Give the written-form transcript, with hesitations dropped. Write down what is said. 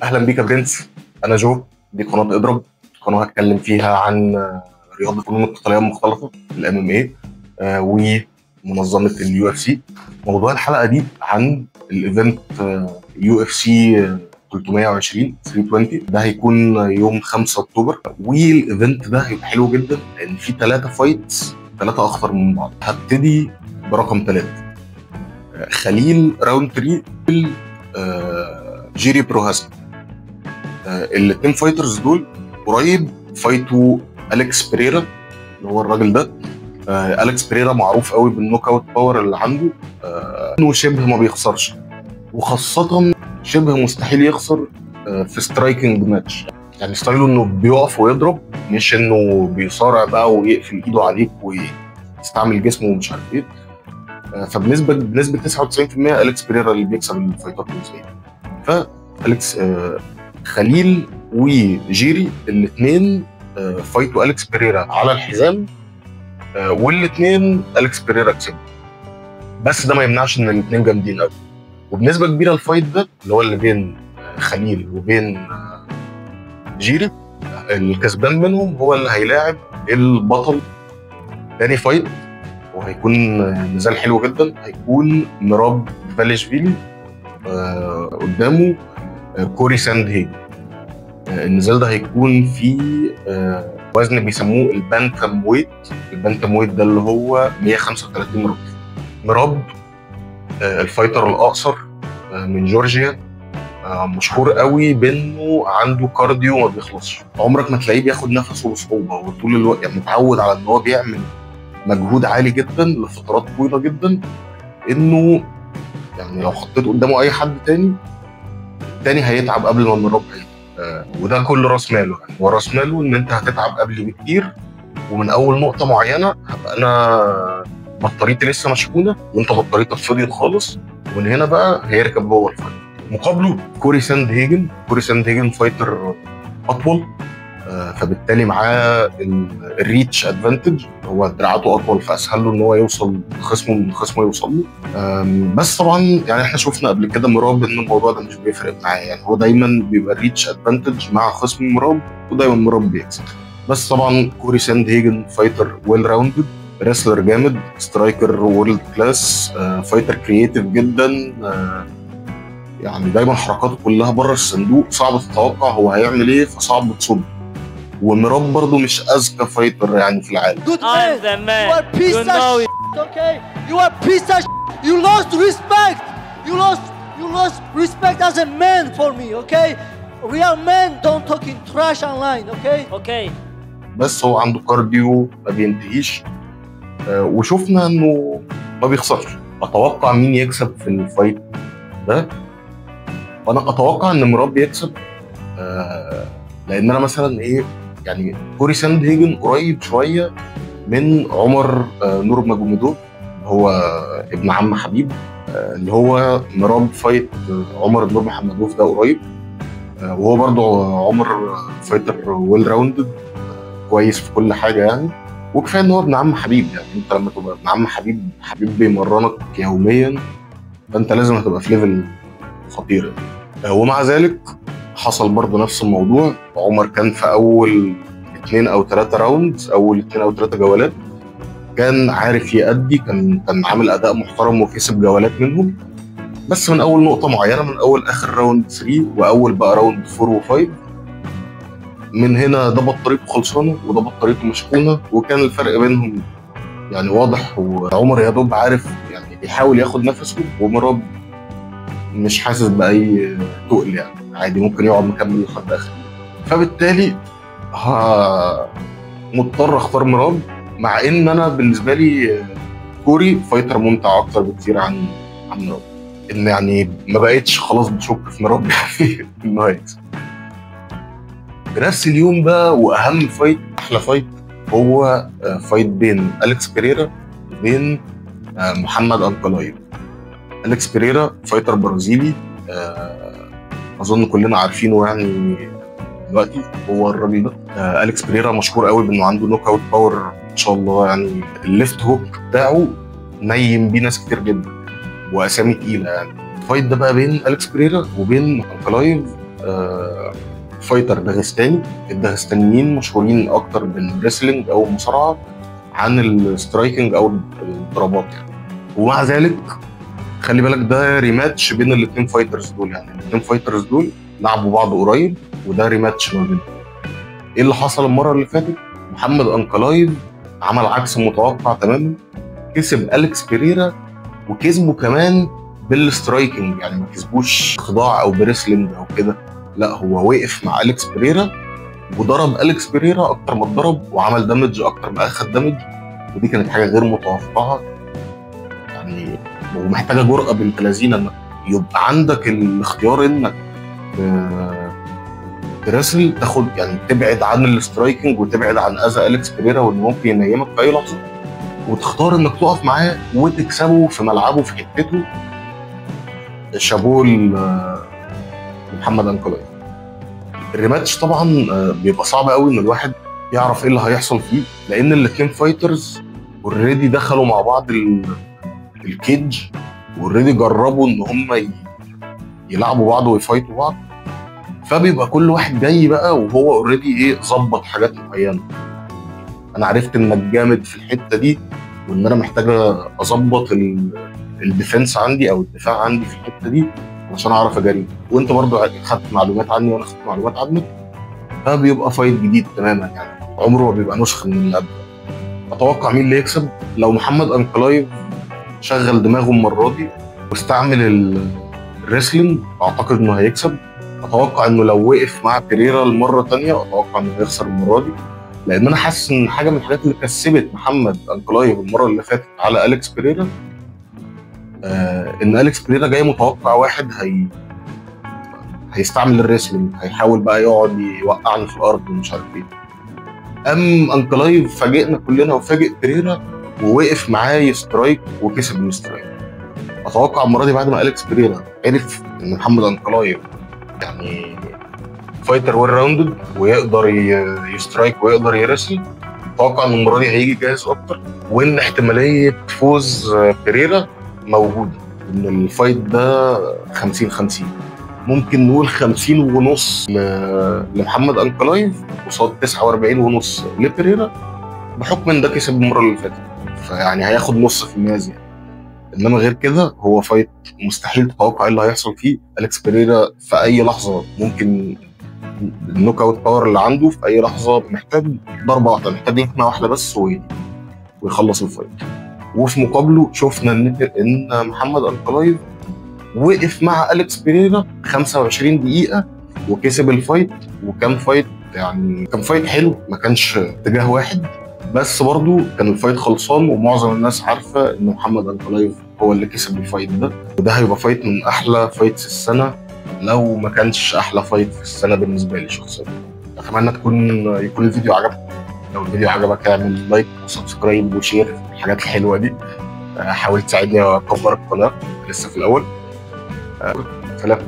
اهلا بيك يا برنس. انا جو. دي قناه اضرب، قناه هتكلم فيها عن رياضه الفنون القتاليه المختلطه الام ام اي ومنظمه اليو اف سي. موضوع الحلقه دي عن الايفنت يو اف سي 320 320. ده هيكون يوم 5 اكتوبر، والايفنت ده هيبقى حلو جدا لان فيه 3 فايتس، 3 اخطر من بعض. هبتدي برقم 3، خليل راوند 3 جيري بروهاسكي. الاثنين فايترز دول قريب فايتوا اليكس بيريرا، اللي هو الراجل ده. اليكس بيريرا معروف قوي بالنوك اوت باور اللي عنده، انه شبه ما بيخسرش، وخاصه شبه مستحيل يخسر في سترايكنج ماتش. يعني ستايله انه بيقف ويضرب، مش انه بيصارع بقى ويقفل ايده عليك ويستعمل جسمه ومش عارف ايه. بنسبه 99% اليكس بيريرا اللي بيكسب الفايتات بالنسبه لي. فاليكس خليل وجيري الاثنين فايتوا اليكس بيريرا على الحزام، والاثنين اليكس بيريرا كسب. بس ده ما يمنعش ان الاثنين جامدين قوي، وبنسبه كبيره الفايت ده اللي هو اللي بين خليل وبين جيري، الكسبان منهم هو اللي هيلاعب البطل تاني فايت، وهيكون نزال حلو جدا. هيكون مراب فاليشفيلي قدامه كوري ساند هيجن. النزال ده هيكون في وزن بيسموه البانتم ويت. البانتم ويت ده اللي هو 135 رطل. مراب الفايتر الاقصر من جورجيا، مشهور قوي بانه عنده كارديو ما بيخلصش. عمرك ما تلاقيه بياخد نفسه بصعوبه، وطول الوقت يعني متعود على ان هو بيعمل مجهود عالي جدا لفترات طويله جدا، انه يعني لو حطيت قدامه اي حد تاني هيتعب قبل ما مراب هيتعب. وده كل راس ماله، يعني هو راس ماله ان انت هتتعب قبلي بكتير، ومن اول نقطه معينه هبقى انا بطاريتي لسه مشحونه وانت بطاريتك فضيت خالص، ومن هنا بقى هيركب جوه الفايت. مقابله كوري ساند هيجن. كوري ساند هيجن فايتر اطول، فبالتالي معاه الريتش ادفانتج، هو دراعاته اطول فاسهل له ان هو يوصل لخصمه من خصمه يوصل له. بس طبعا يعني احنا شفنا قبل كده مراب ان الموضوع ده مش بيفرق معاه، يعني هو دايما بيبقى الريتش ادفانتج مع خصم مراب، ودايما مراب بيكسب. بس طبعا كوري ساند هيجن فايتر ويل راوندد، ريسلر جامد، سترايكر وورلد كلاس، فايتر كرييتيف جدا، يعني دايما حركاته كلها بره الصندوق، صعب تتوقع هو هيعمل ايه فصعب تصد. ومراب برضه مش اذكى فايتر يعني في العالم. Good man. You are piece of shit, okay? You are piece of shit. You lost respect. You lost respect as a man for me, okay? Real men don't talk in trash online, okay? Okay. بس هو عنده كارديو ما بينتهيش، وشفنا انه ما بيخسرش. اتوقع مين يكسب في الفايت ده؟ وانا اتوقع ان مراب يكسب، لان انا مثلا ايه، يعني كوري ساند هيجن قريب شويه من عمر نور ماجوميدوف، هو ابن عم حبيب، اللي هو مراب فايت عمر نور محمدوف ده قريب. وهو برضه عمر فايتر ويل راوندد، كويس في كل حاجه يعني. وكفايه ان هو ابن عم حبيب، يعني انت لما تبقى ابن عم حبيب بيمرنك يوميا، فانت لازم هتبقى في ليفل خطير. ومع ذلك حصل برضه نفس الموضوع. عمر كان في اول 2 أو 3 راوندز، اول 2 أو 3 جولات كان عارف يأدي، كان عامل اداء محترم وكسب جولات منهم. بس من اول نقطه معينه، من اول اخر راوند 3 واول بقى راوند 4 و5، من هنا ده بطاريته خلصانه وده بطاريته مشحونه، وكان الفرق بينهم يعني واضح. وعمر يا دوب عارف يعني بيحاول ياخد نفسه، ومراب مش حاسس باي تقل، يعني عادي ممكن يقعد مكمل لحد اخر. فبالتالي مضطر اختار مراب، مع ان انا بالنسبه لي كوري فايتر ممتع اكتر بكتير عن مراب. ان يعني ما بقتش خلاص بشك في مراب يعني انه هيكسب. بنفس اليوم بقى، واهم فايت، احلى فايت، هو فايت بين اليكس بيريرا وبين محمد انكلايف. اليكس بيريرا فايتر برازيلي، اظن كلنا عارفينه يعني دلوقتي. هو الراجل ده اليكس بيريرا مشهور قوي بانه عنده نوك اوت باور ما شاء الله، يعني الليفت هوك بتاعه نيم بيه ناس كتير جدا واسامي تقيله يعني. الفايت ده بقى بين اليكس بيريرا وبين انكلايف فايتر داغستاني. الداغستانيين مشهورين اكتر بالريسلينج او المصارعه عن السترايكنج او الضربات يعني. ومع ذلك خلي بالك ده ريماتش بين الاثنين فايترز دول، يعني الاثنين فايترز دول لعبوا بعض قريب وده ريماتش ما بينهم. ايه اللي حصل المره اللي فاتت؟ محمد انكلايف عمل عكس متوقع تماما، كسب أليكس بيريرا وكسبه كمان بالسترايكنج، يعني ما كسبوش خضاع او بريسلينج او كده، لا هو وقف مع أليكس بيريرا وضرب أليكس بيريرا اكتر ما اتضرب وعمل دامج اكتر ما اخد دامج، ودي كانت حاجه غير متوقعه يعني، ومحتاجه جرأه بنت لذينه انك يبقى عندك الاختيار انك تراسل تاخد يعني تبعد عن الاسترايكنج وتبعد عن اذى أليكس بيريرا وانه ممكن ينيمك في اي لحظه، وتختار انك تقف معاه وتكسبه في ملعبه في حتته. شابوه لمحمد انكلايف. الريماتش طبعا بيبقى صعب قوي ان الواحد يعرف ايه اللي هيحصل فيه، لان الاثنين فايترز اوريدي دخلوا مع بعض الكيج واوريدي جربوا ان هم يلعبوا بعض ويفايتوا بعض، فبيبقى كل واحد جاي بقى وهو اوريدي ايه ظبط حاجات معينه. انا عرفت انك جامد في الحته دي وان انا محتاج اظبط الديفنس عندي او الدفاع عندي في الحته دي عشان اعرف اجاري، وانت برضو خدت معلومات عني وانا خدت معلومات عنك، فبيبقى فايت جديد تماما يعني عمره ما بيبقى نسخه من اللي قبل. اتوقع مين اللي يكسب؟ لو محمد انكلايف شغل دماغه المره دي واستعمل الريسلينج اعتقد انه هيكسب. اتوقع انه لو وقف مع بيريرا المره ثانيه اتوقع انه هيخسر المره دي، لان انا حاسس ان حاجه من الحاجات اللي كسبت محمد انكلايف المره اللي فاتت على أليكس بيريرا ان أليكس بيريرا جاي متوقع واحد هيستعمل الريسلينج، هيحاول بقى يقعد يوقعني في الارض ومش عارف ايه. انكلايف فاجئنا كلنا وفاجئ بيريرا ووقف معاه يسترايك وكسب السترايك. اتوقع المره دي بعد ما أليكس بيريرا عرف ان محمد انكلايف يعني فايتر ويل راوندد ويقدر يسترايك ويقدر يرسل، اتوقع ان المره دي هيجي جاهز اكتر، وان احتماليه فوز بيريرا موجوده، ان الفايت ده 50-50، ممكن نقول 50.5 لمحمد انكلايف قصاد 49.5 لبيريرا، بحكم ان ده كسب المره اللي فاتت فيعني هياخد نص في الميزان. انما غير كده هو فايت مستحيل تتوقع ايه اللي هيحصل فيه. أليكس بيريرا في اي لحظه ممكن النوك اوت باور اللي عنده في اي لحظه محتاج ضربه واحده، محتاج يقنع واحده بس ويخلص الفايت. وفي مقابله شفنا ان محمد انكلايف وقف مع أليكس بيريرا 25 دقيقه وكسب الفايت، وكان فايت يعني كان فايت حلو، ما كانش اتجاه واحد، بس برضو كان الفايت خلصان ومعظم الناس عارفه ان محمد انكلايف هو اللي كسب الفايت ده، وده هيبقى فايت من احلى فايتس السنه لو ما كانش احلى فايت في السنه بالنسبه لي شخصيا. اتمنى يكون الفيديو عجبك. لو الفيديو عجبك اعمل لايك وسبسكرايب وشير الحاجات الحلوه دي، حاول تساعدني اكبر القناه لسه في الاول. سلام.